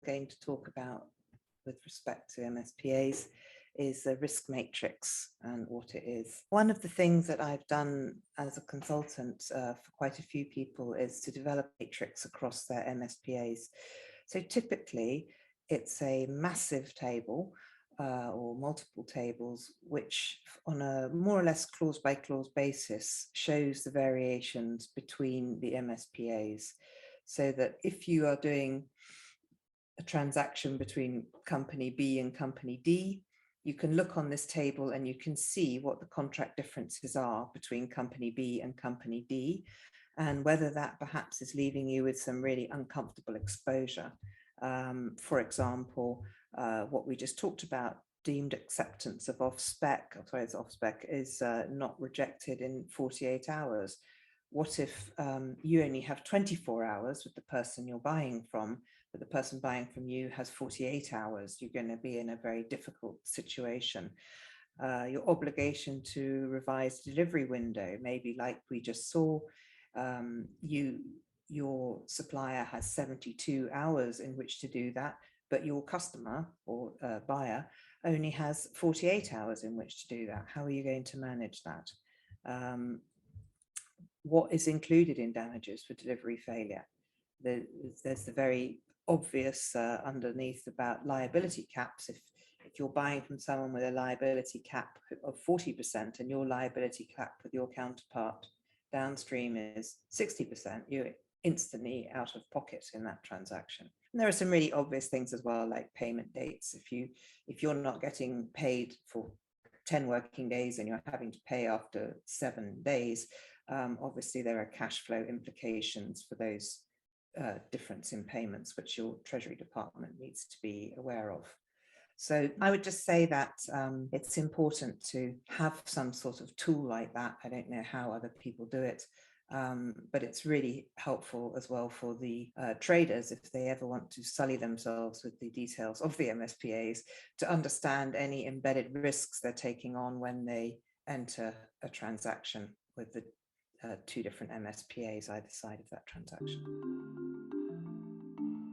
going to talk about with respect to MSPAs is a risk matrix and what it is. One of the things that I've done as a consultant for quite a few people is to develop a matrix across their MSPAs. So typically it's a massive table or multiple tables, which on a more or less clause by clause basis shows the variations between the MSPAs. So that if you are doing a transaction between company B and company D, you can look on this table and you can see what the contract differences are between company B and company D, and whether that perhaps is leaving you with some really uncomfortable exposure. For example, what we just talked about, deemed acceptance of off-spec, is not rejected in 48 hours. What if you only have 24 hours with the person you're buying from, but the person buying from you has 48 hours? You're going to be in a very difficult situation. Your obligation to revise delivery window, maybe like we just saw, your supplier has 72 hours in which to do that, but your customer or buyer only has 48 hours in which to do that. How are you going to manage that? What is included in damages for delivery failure? There's the very obvious underneath about liability caps. If you're buying from someone with a liability cap of 40% and your liability cap with your counterpart downstream is 60%, you're instantly out of pocket in that transaction. And there are some really obvious things as well, like payment dates. If you're not getting paid for 10 working days and you're having to pay after 7 days, obviously there are cash flow implications for those difference in payments, which your Treasury Department needs to be aware of. So I would just say that it's important to have some sort of tool like that. I don't know how other people do it, but it's really helpful as well for the traders if they ever want to sully themselves with the details of the MSPAs, to understand any embedded risks they're taking on when they enter a transaction with the two different MSPAs either side of that transaction.